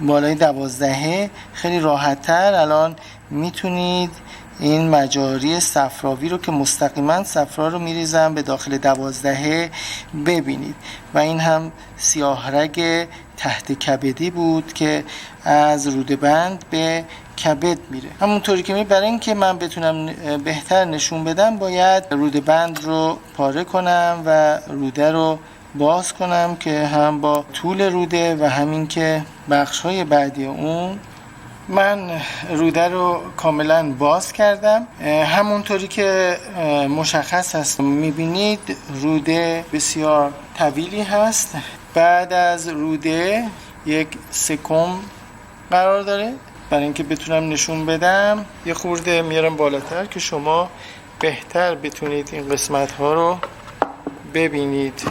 بالای 12 خیلی راحت‌تر الان میتونید این مجاری صفراوی رو که مستقیما صفرا رو میریزن به داخل 12 ببینید. و این هم سیاه رگ تحت کبدی بود که از روده‌بند به کبد میره. همونطوری که برای اینکه من بتونم بهتر نشون بدم باید روده‌بند رو پاره کنم و روده رو باز کنم که هم با طول روده و همین که بخش‌های بعدی اون. من روده رو کاملا باز کردم. همونطوری که مشخص هست میبینید روده بسیار طویلی هست. بعد از روده یک سکم قرار داره. برای اینکه بتونم نشون بدم یه خورده میارم بالاتر که شما بهتر بتونید این قسمت ها رو ببینید.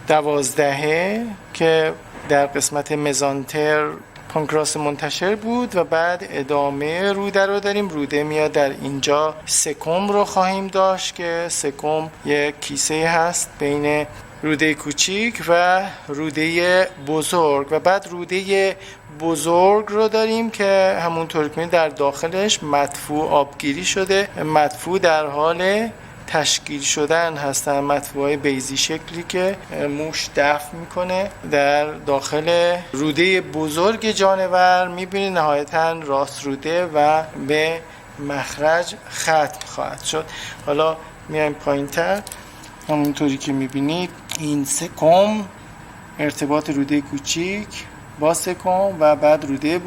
12 که در قسمت مزانتر پانکراس منتشر بود و بعد ادامه روده رو داریم. روده میاد در اینجا. سکم رو خواهیم داشت که سکم یک کیسه هست بین روده کوچیک و روده بزرگ و بعد روده بزرگ رو داریم که همونطور که در داخلش مدفوع آبگیری شده. مدفوع در حال تشکیل شدن هستن، مدفوعهای بیضی شکلی که موش دفع میکنه در داخل روده بزرگ جانور. میبینید نهایتاً راست روده و به مخرج ختم خواهد شد. حالا میایم پایین تر. همونطوری که میبینید این سکم ارتباط روده کوچیک با سکم و بعد روده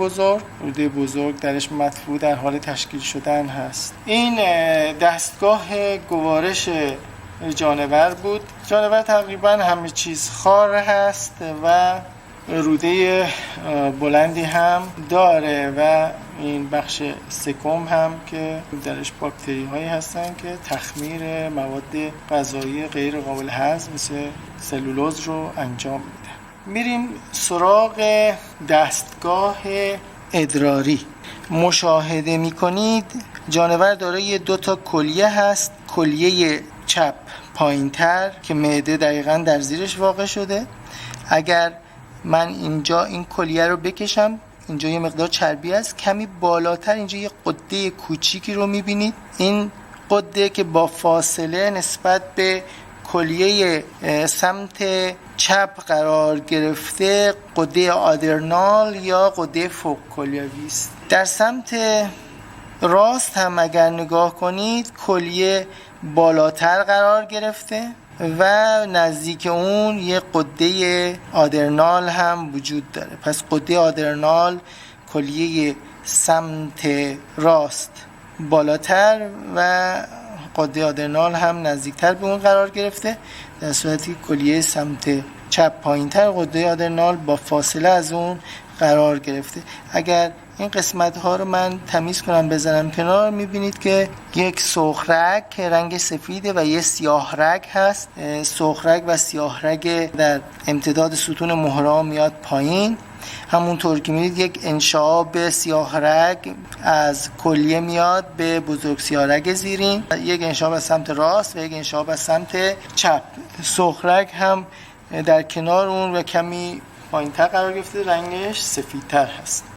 بزرگ درش مدفوع در حال تشکیل شدن هست. این دستگاه گوارش جانور بود. جانور تقریبا همه چیز خار هست و روده بلندی هم داره و این بخش سکم هم که درش باکتری هایی هستن که تخمیر مواد غذایی غیر قابل هضم مثل سلولوز رو انجام میده. میریم سراغ دستگاه ادراری. مشاهده میکنید جانور دارای 2 تا کلیه هست. کلیه چپ پایینتر که معده دقیقاً در زیرش واقع شده. اگر من اینجا این کلیه رو بکشم، اینجا یه مقدار چربی است. کمی بالاتر اینجا یه قده کوچیکی رو میبینید. این قده که با فاصله نسبت به کلیه سمت چپ قرار گرفته قده آدرنال یا قده فوق کلیوی است. در سمت راست هم اگر نگاه کنید کلیه بالاتر قرار گرفته و نزدیک اون یه قده آدرنال هم وجود داره. پس قده آدرنال کلیه سمت راست بالاتر و قده آدرنال هم نزدیکتر به اون قرار گرفته، در صورتی کلیه سمت چپ پایینتر قده آدرنال با فاصله از اون قرار گرفته. اگر این قسمت ها رو من تمیز کنم بزنم کنار، میبینید که یک سرخ رگ که رنگ سفیده و یه سیاه رگ هست. سرخ رگ و سیاه رگ در امتداد ستون مهرا میاد پایین. همونطور که می‌بینید یک انشعاب سیاه رگ از کلیه میاد به بزرگ سیاه رگ زیرین، یک انشعاب از سمت راست و یک انشعاب از سمت چپ. سرخ رگ هم در کنار اون و کمی پایین‌تر قرار گرفته، رنگش سفیدتر هست.